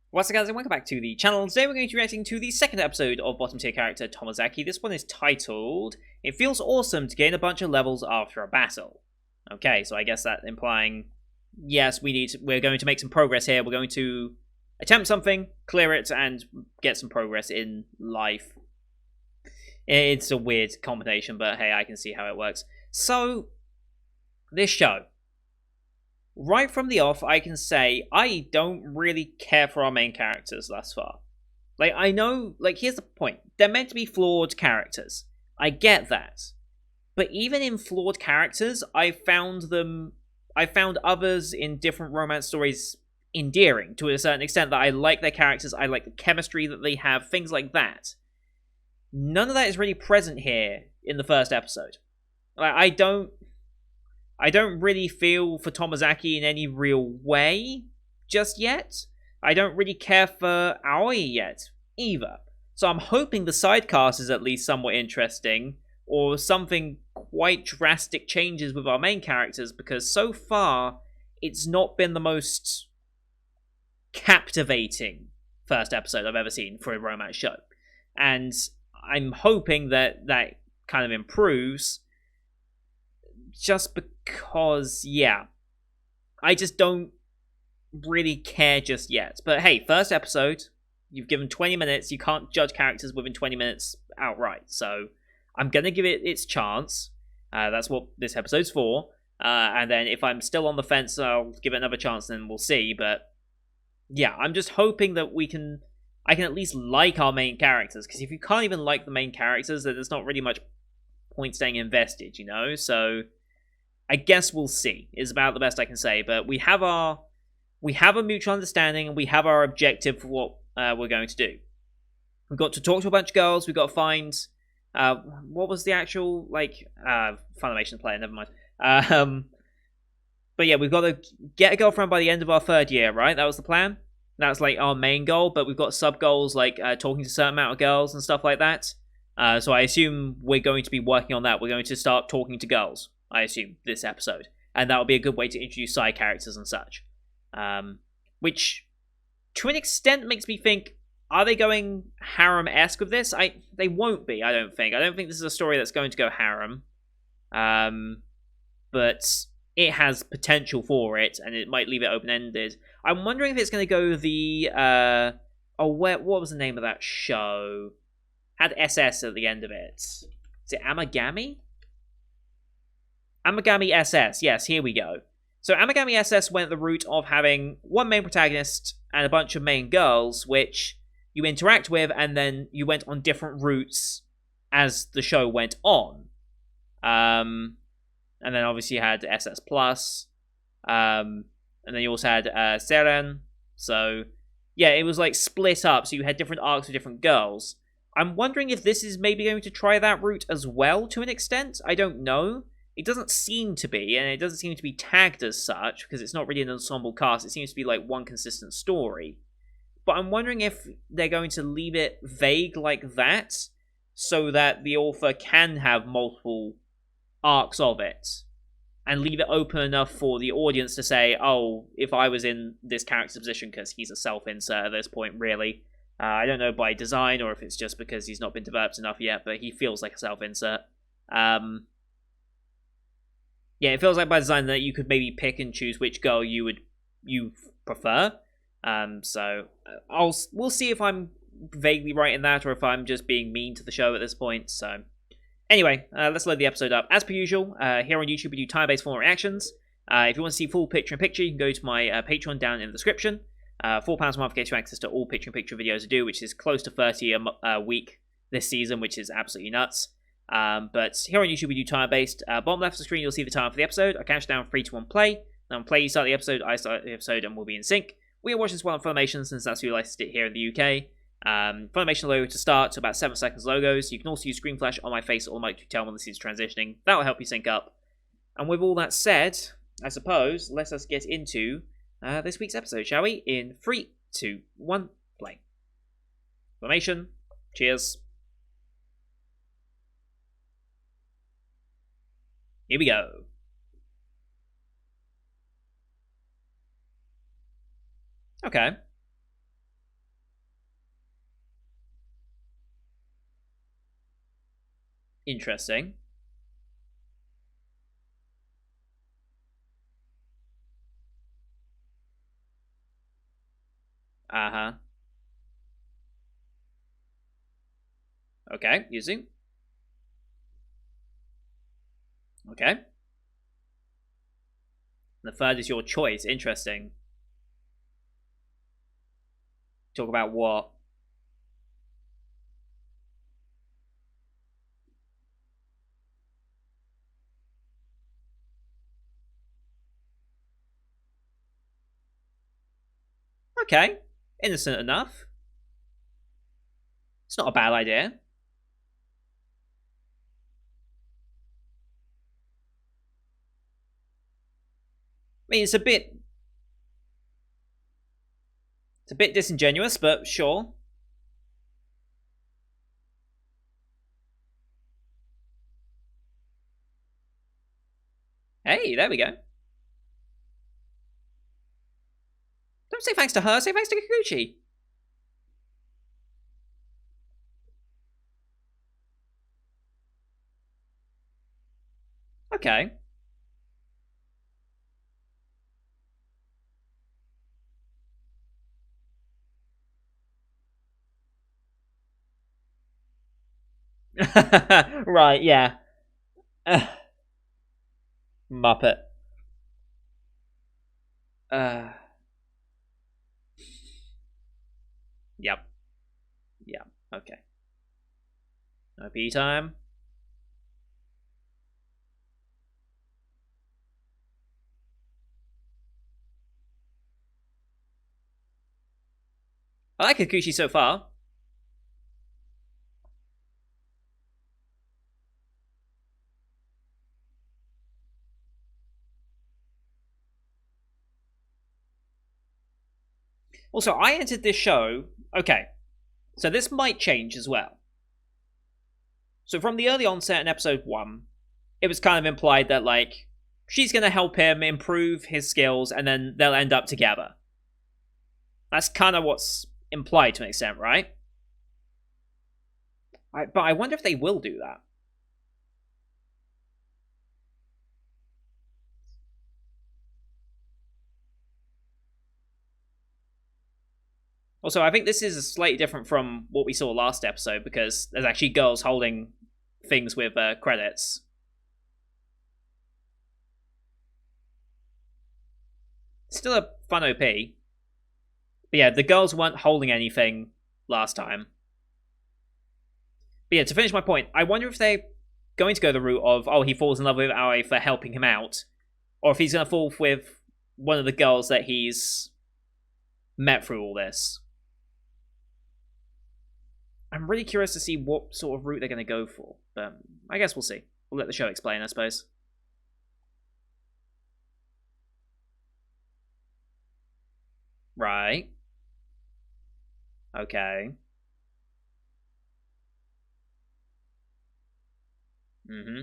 What's up guys and welcome back to the channel. Today we're going to be reacting to the second episode of bottom tier character Tomozaki. This one is titled, "It Feels Awesome to Gain a Bunch of Levels After a Battle." Okay, so I guess that implying, yes, we're going to make some progress here. We're going to attempt something, clear it, and get some progress in life. It's a weird combination, but hey, I can see how it works. So, this show. Right from the off, I can say I don't really care for our main characters thus far. Like, I know, like, here's the point. They're meant to be flawed characters. I get that. But even in flawed characters, I found others in different romance stories endearing to a certain extent, that I like their characters, I like the chemistry that they have, things like that. None of that is really present here in the first episode. Like, I don't really feel for Tomozaki in any real way just yet. I don't really care for Aoi yet, either. So I'm hoping the sidecast is at least somewhat interesting, or something quite drastic changes with our main characters, because so far, it's not been the most captivating first episode I've ever seen for a romance show. And I'm hoping that that kind of improves, just because, yeah, I just don't really care just yet. But hey, first episode, you've given 20 minutes, you can't judge characters within 20 minutes outright, so I'm gonna give it its chance. That's what this episode's for. And then if I'm still on the fence, I'll give it another chance, and we'll see. But yeah, I'm just hoping that I can at least like our main characters, because if you can't even like the main characters, then there's not really much point staying invested, you know? So I guess we'll see, is about the best I can say. But we have a mutual understanding, and we have our objective for what we're going to do. We've got to talk to a bunch of girls. We've got to find what was the actual, like, Funimation player, never mind. But yeah, we've got to get a girlfriend by the end of our third year, right? That was the plan. That's like our main goal, but we've got sub goals like talking to a certain amount of girls and stuff like that. So I assume we're going to be working on that. We're going to start talking to girls, I assume, this episode. And that will be a good way to introduce side characters and such. Which, to an extent, makes me think, are they going harem-esque with this? They won't be, I don't think. I don't think this is a story that's going to go harem. But it has potential for it, and it might leave it open-ended. I'm wondering if it's going to go the... what was the name of that show? Had SS at the end of it. Is it Amagami? Amagami SS, yes, here we go. So Amagami SS went the route of having one main protagonist and a bunch of main girls, which you interact with, and then you went on different routes as the show went on. And then obviously you had SS Plus, and then you also had Seren. So yeah, it was like split up, so you had different arcs with different girls. I'm wondering if this is maybe going to try that route as well, to an extent. I don't know. It doesn't seem to be, and it doesn't seem to be tagged as such, because it's not really an ensemble cast. It seems to be like one consistent story. But I'm wondering if they're going to leave it vague like that, so that the author can have multiple arcs of it, and leave it open enough for the audience to say, oh, if I was in this character's position, because he's a self-insert at this point, really. I don't know by design, or if it's just because he's not been developed enough yet, but he feels like a self-insert. Yeah, it feels like by design that you could maybe pick and choose which girl you prefer. So we'll see if I'm vaguely right in that, or if I'm just being mean to the show at this point. So anyway, let's load the episode up. As per usual, here on YouTube we do time-based formal reactions. If you want to see full picture-in-picture, you can go to my Patreon down in the description. £4 a month gets you access to all picture-in-picture videos I do, which is close to 30 a week this season, which is absolutely nuts. But here on YouTube we do time-based. Bottom left of the screen you'll see the time for the episode. I count down 3, 2, 1, play. Then on play you start the episode, I start the episode, and we'll be in sync. We are watching this one on Funimation, since that's who likes it here in the UK. Funimation logo to start, to about 7 seconds logos. You can also use screen flash on my face or mic to tell when this is transitioning. That will help you sync up. And with all that said, I suppose, let us get into this week's episode, shall we? In 3, 2, 1, play. Funimation, cheers. Here we go. Okay. Interesting. Uh-huh. Okay, using. Okay. The third is your choice. Interesting. Talk about what? Okay. Innocent enough. It's not a bad idea. I mean, it's a bit disingenuous, but sure. Hey, there we go. Don't say thanks to her, say thanks to Kikuchi. Okay. Right, yeah. Muppet. Uh, yep. Yep. Okay. No pee time. I like Kikuchi so far. Also, I entered this show. Okay, so this might change as well. So from the early onset in episode 1, it was kind of implied that, like, she's going to help him improve his skills and then they'll end up together. That's kind of what's implied to an extent, right? But I wonder if they will do that. Also, I think this is slightly different from what we saw last episode because there's actually girls holding things with credits. Still a fun OP. But yeah, the girls weren't holding anything last time. But yeah, to finish my point, I wonder if they're going to go the route of, oh, he falls in love with Aoi for helping him out, or if he's going to fall with one of the girls that he's met through all this. I'm really curious to see what sort of route they're going to go for, but I guess we'll see. We'll let the show explain, I suppose. Right. Okay. Mm-hmm.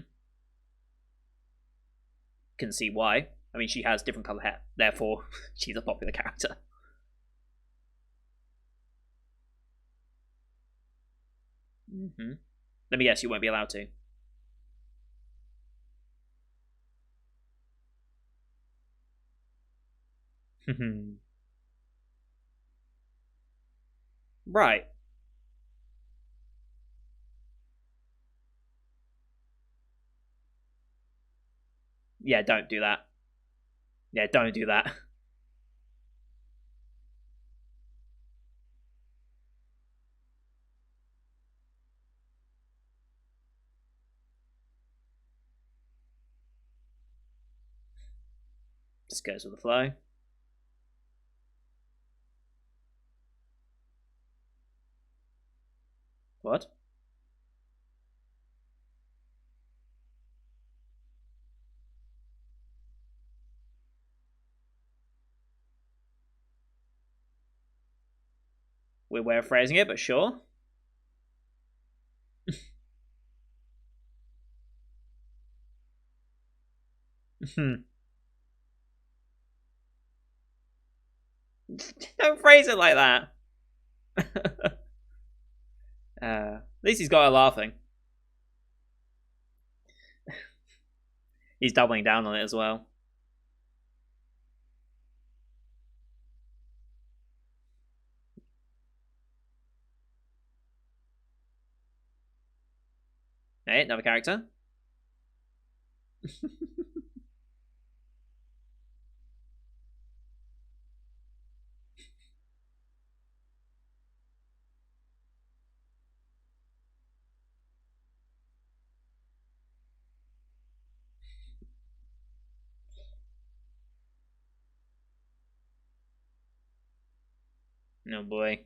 Can see why. I mean, she has different color hair, therefore she's a popular character. Mm-hmm. Let me guess, you won't be allowed to. Right. Yeah, don't do that. Yeah, don't do that. Just goes with the flow. What? Weird way of phrasing it, but sure. Don't phrase it like that. At least he's got her laughing. He's doubling down on it as well. Hey, another character. Oh boy.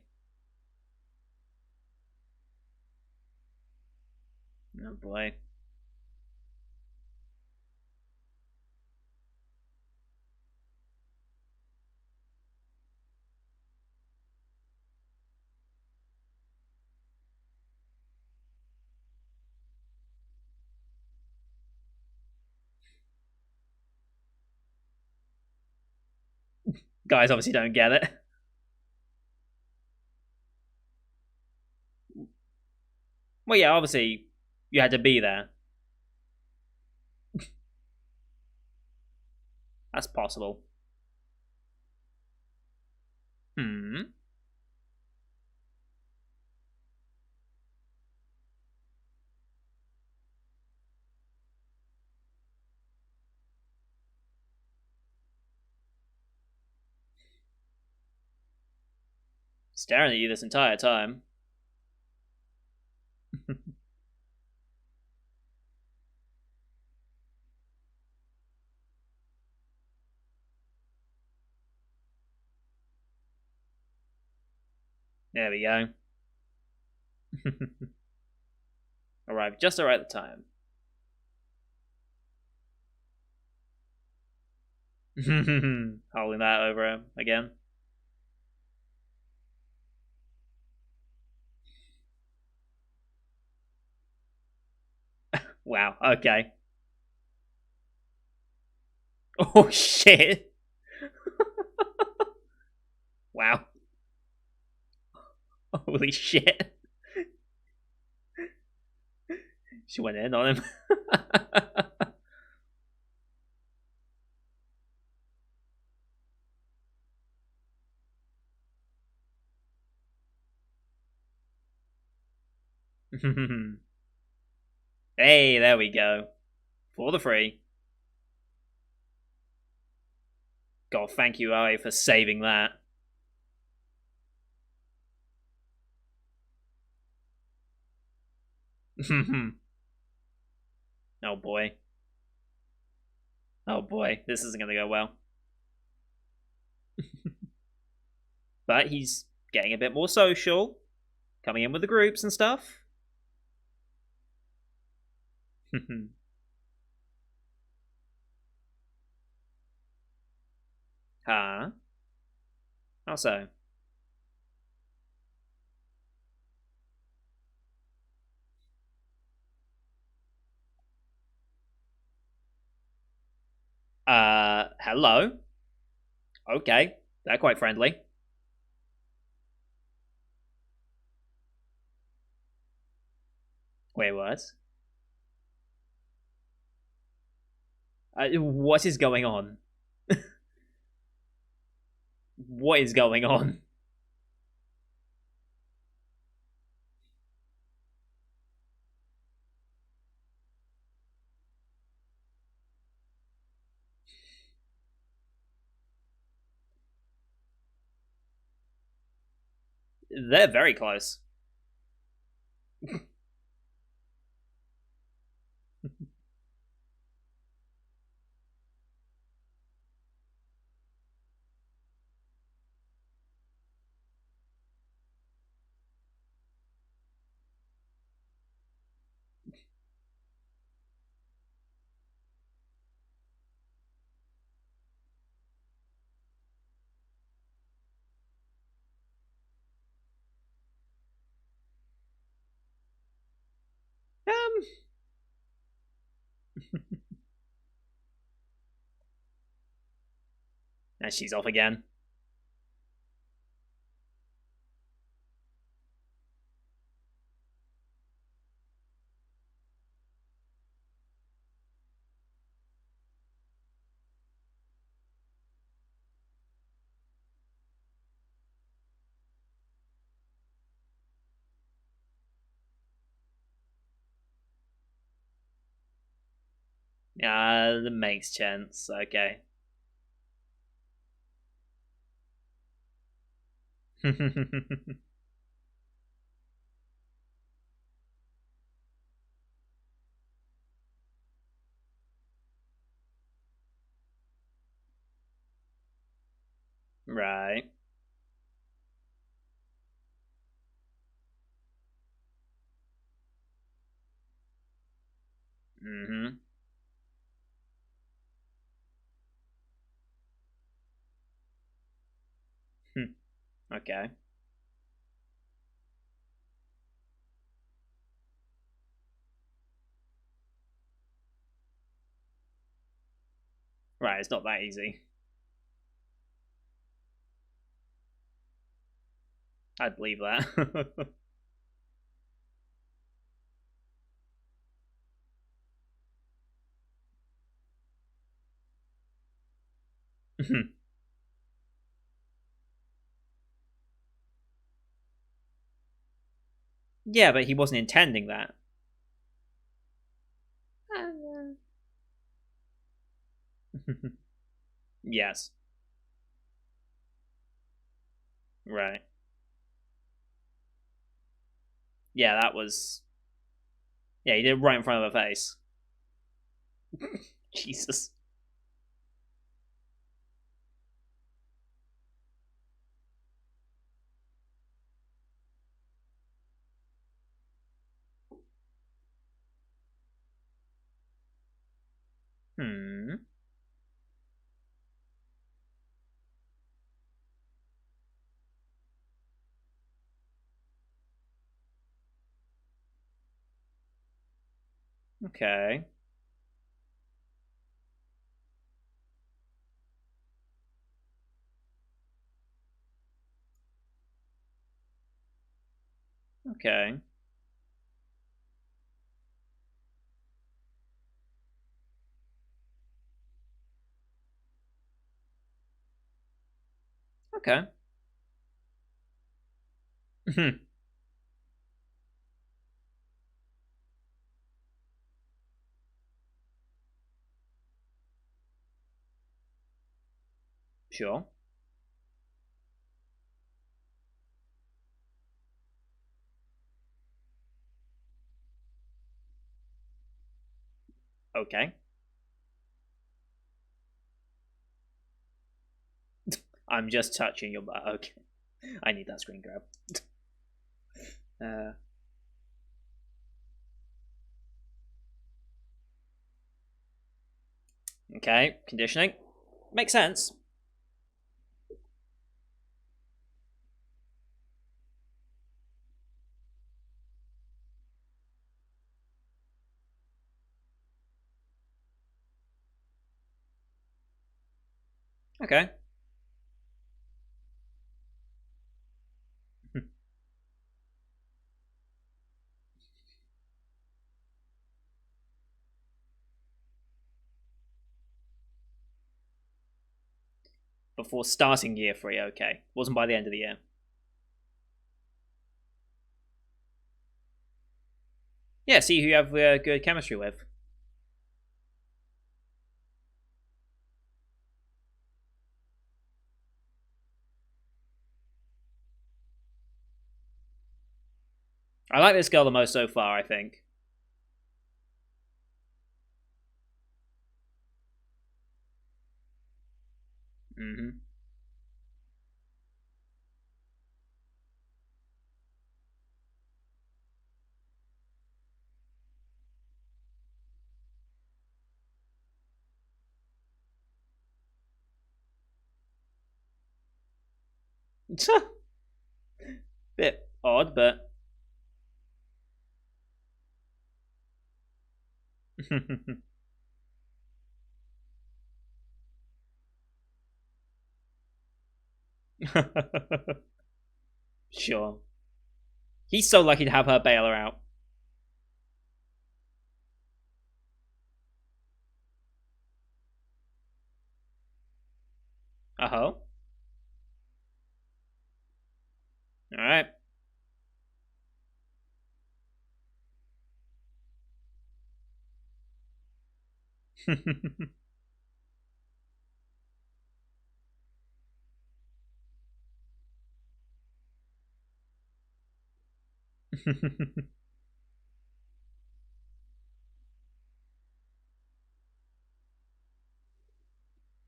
Oh boy. Guys obviously don't get it. Well, yeah, obviously you had to be there. That's possible. Hmm. Staring at you this entire time. There we go. Arrived just at the right time. Holding that over him again. Wow, okay. Oh shit. Wow. Holy shit. She went in on him. Hey, there we go. For the free. God, thank you, Ari, for saving that. Oh boy. Oh boy, this isn't gonna go well. But he's getting a bit more social, coming in with the groups and stuff. Huh? How so? Hello? Okay, they're quite friendly. Wait, what? What is going on? What is going on? They're very close. Um, and she's off again. That makes sense. Okay. Right. Mm-hmm. Okay. Right, it's not that easy. I'd believe that. Yeah, but he wasn't intending that. Yes. Right. Yeah, that was. Yeah, he did it right in front of her face. Jesus. Hmm. Okay. Okay. Okay. Sure. Okay. I'm just touching your butt. Okay. I need that screen grab. Uh, okay. Conditioning. Makes sense. Okay. Before starting year three, okay. Wasn't by the end of the year. Yeah, see who you have good chemistry with. I like this girl the most so far, I think. Mm-hmm. Bit odd, but. Sure. He's so lucky to have her bail her out. Uh huh. Alright.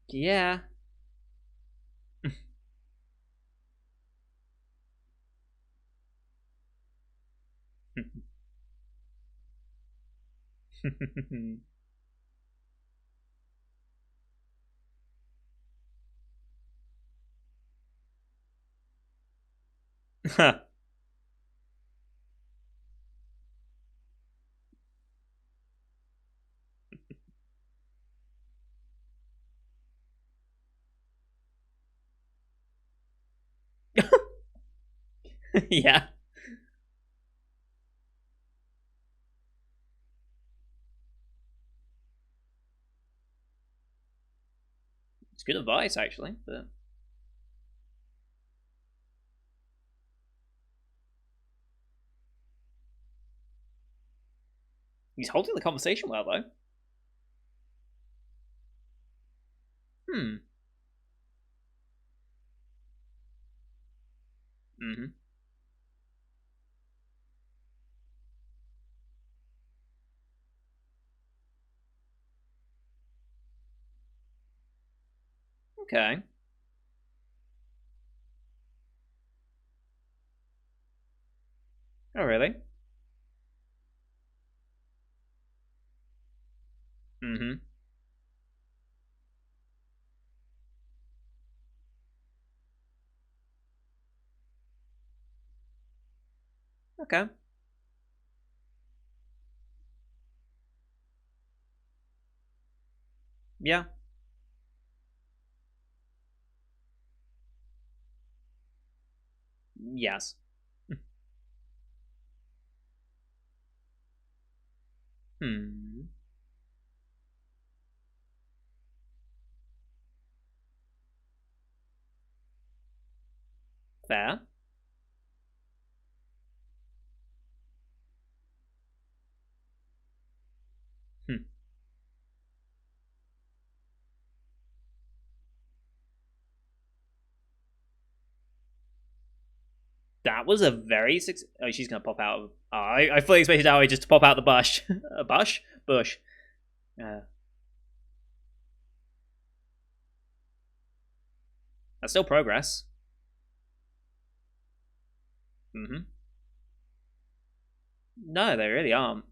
Yeah. Yeah. It's good advice, actually. But he's holding the conversation well, though. Hmm. Mm-hmm. Okay. Oh, really? Mm-hmm. Okay. Yeah. Yes. Hmm. Fair. Hmm. That was a very oh, she's gonna pop out. Oh, I fully expected Aoi just to pop out the bush. A bush? Bush. That's still progress. Mm-hmm. No, they really aren't.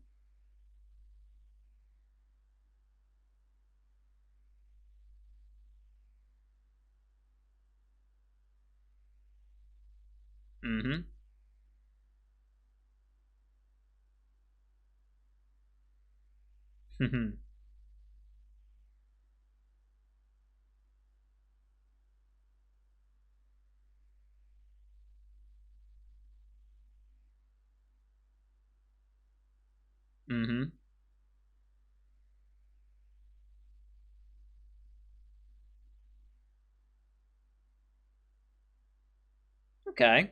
Mm-hmm. Mm-hmm. Okay.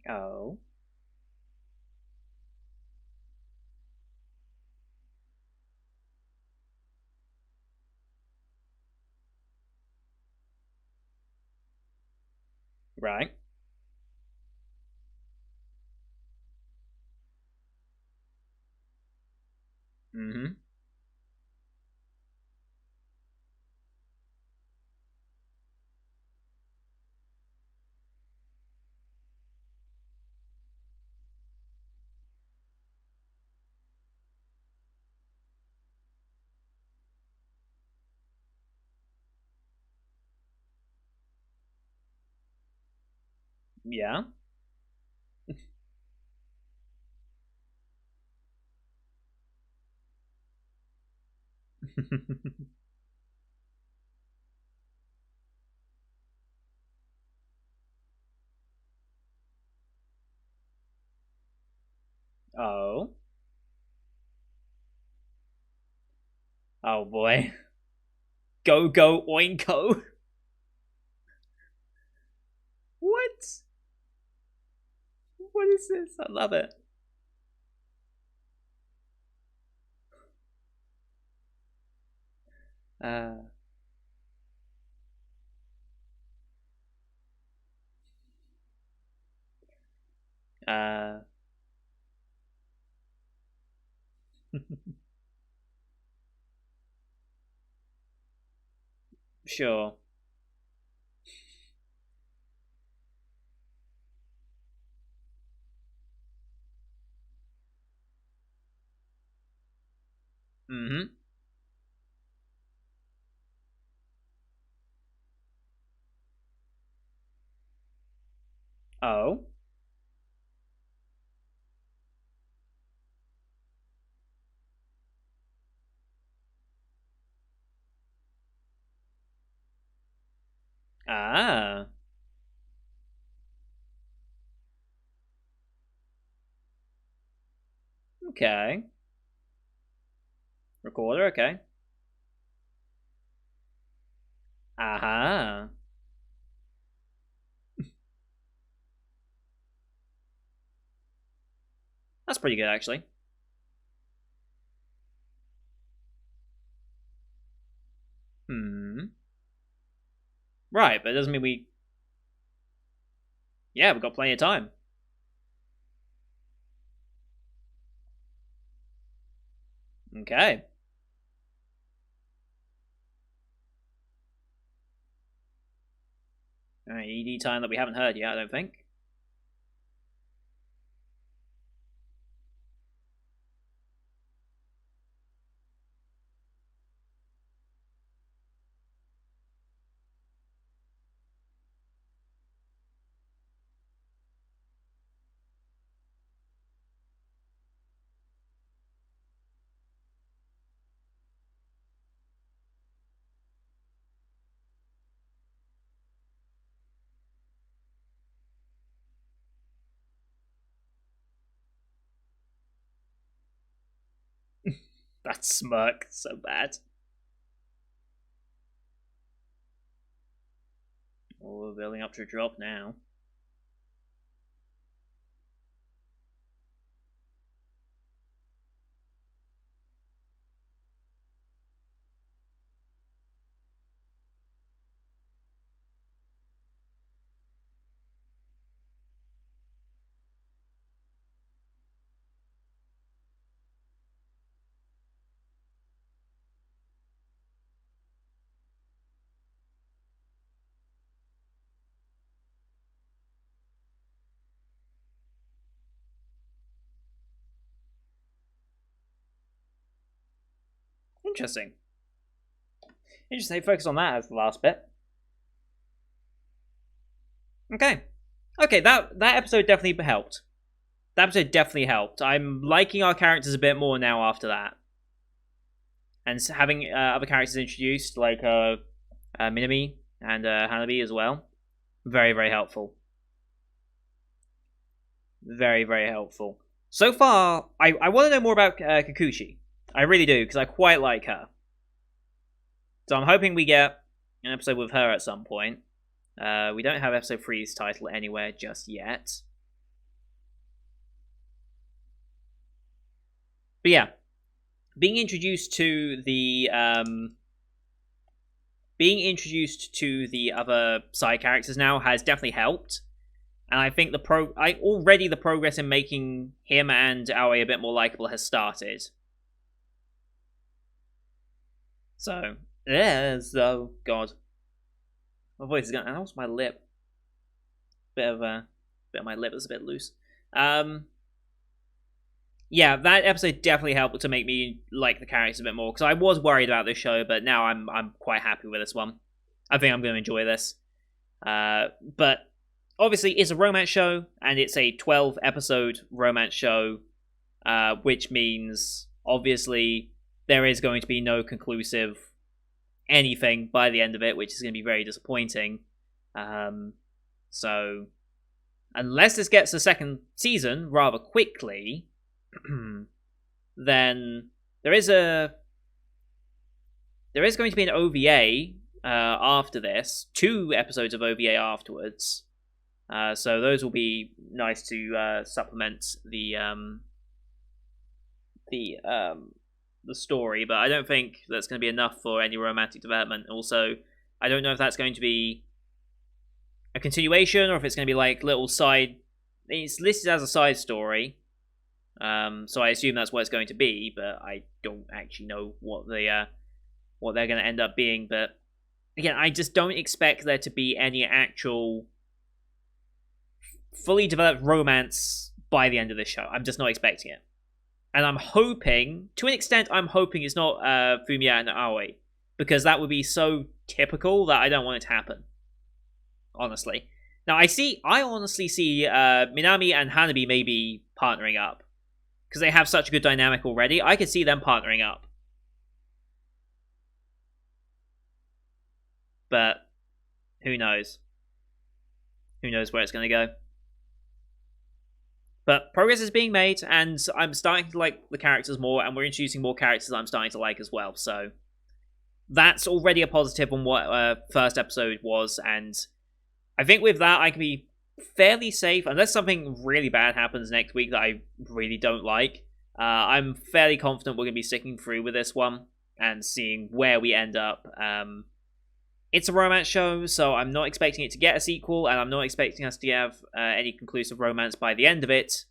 Oh. Right. Mm-hmm. Yeah. Oh. Oh boy. Go go oinko. voices. I love it. Sure. Mm-hmm. Oh. Ah. Okay. Recorder, okay. Aha. That's pretty good, actually. Hmm. Right, but it doesn't mean we... Yeah, we've got plenty of time. Okay. Alright, ED time that we haven't heard yet, I don't think. That smirk, so bad. Oh, we're building up to a drop now. Interesting. Interesting, focus on that as the last bit. Okay. Okay, that episode definitely helped. That episode definitely helped. I'm liking our characters a bit more now after that. And having other characters introduced, like Minami and Hanabi as well. Very, very helpful. Very, very helpful. So far, I want to know more about Kikuchi. I really do, because I quite like her. So I'm hoping we get an episode with her at some point. We don't have episode 3's title anywhere just yet. But yeah, being introduced to the other side characters now has definitely helped. And I think the progress in making him and Aoi a bit more likable has started. So, God. My voice is going. That was my lip. Bit of my lip is a bit loose. Yeah, that episode definitely helped to make me like the characters a bit more, because I was worried about this show, but now I'm quite happy with this one. I think I'm going to enjoy this. But obviously, it's a romance show, and it's a 12-episode romance show, which means obviously there is going to be no conclusive anything by the end of it, which is going to be very disappointing. So, unless this gets a second season rather quickly, then there is going to be an OVA after this, 2 episodes of OVA afterwards. So those will be nice to supplement the story, but I don't think that's going to be enough for any romantic development. Also, I don't know if that's going to be a continuation or if it's going to be like little side. It's listed as a side story, so I assume that's what it's going to be. But I don't actually know what they're going to end up being. But again, I just don't expect there to be any actual fully developed romance by the end of this show. I'm just not expecting it. And I'm hoping, to an extent, it's not Fumiya and Aoi, because that would be so typical that I don't want it to happen. Honestly. Now, I honestly see Minami and Hanabi maybe partnering up, because they have such a good dynamic already. I could see them partnering up. But, who knows? Who knows where it's going to go? But progress is being made, and I'm starting to like the characters more, and we're introducing more characters I'm starting to like as well. So that's already a positive on what first episode was, and I think with that I can be fairly safe, unless something really bad happens next week that I really don't like. I'm fairly confident we're going to be sticking through with this one and seeing where we end up. It's a romance show, so I'm not expecting it to get a sequel, and I'm not expecting us to have any conclusive romance by the end of it,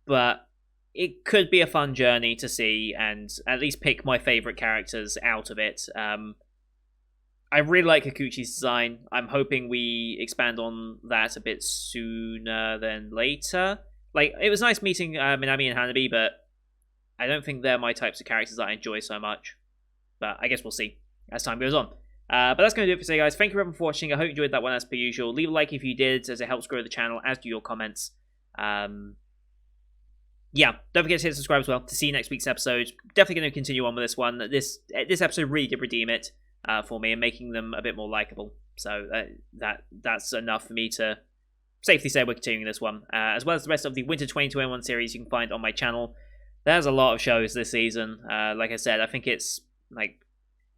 but it could be a fun journey to see, and at least pick my favourite characters out of it. I really like Kikuchi's design. I'm hoping we expand on that a bit sooner than later. Like, it was nice meeting Minami and Hanabi, but I don't think they're my types of characters that I enjoy so much. But I guess we'll see as time goes on. But that's going to do it for today, guys. Thank you everyone for watching. I hope you enjoyed that one as per usual. Leave a like if you did, as it helps grow the channel, as do your comments. Yeah, don't forget to hit subscribe as well to see next week's episode. Definitely going to continue on with this one. This episode really did redeem it for me and making them a bit more likable. So that's enough for me to safely say we're continuing this one. As well as the rest of the Winter 2021 series you can find on my channel. There's a lot of shows this season. Like I said, I think it's like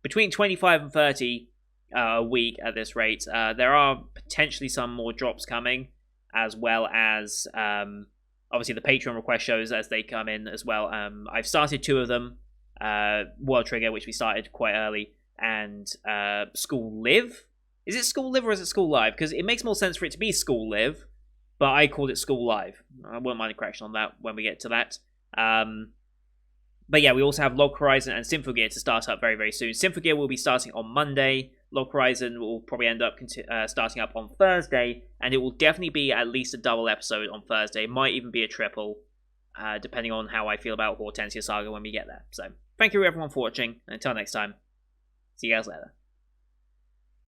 between 25 and 30 a week at this rate. There are potentially some more drops coming, as well as obviously the Patreon request shows as they come in as well. I've started 2 of them. World Trigger, which we started quite early, and School Live. Is it School Live or is it School Live? Because it makes more sense for it to be School Live, but I called it School Live. I wouldn't mind a correction on that when we get to that. But yeah, we also have Log Horizon and Symphogear to start up very, very soon. Symphogear will be starting on Monday. Log Horizon will probably end up starting up on Thursday, and it will definitely be at least a double episode on Thursday. Might even be a triple, depending on how I feel about Hortensia Saga when we get there. So, thank you everyone for watching, and until next time, see you guys later.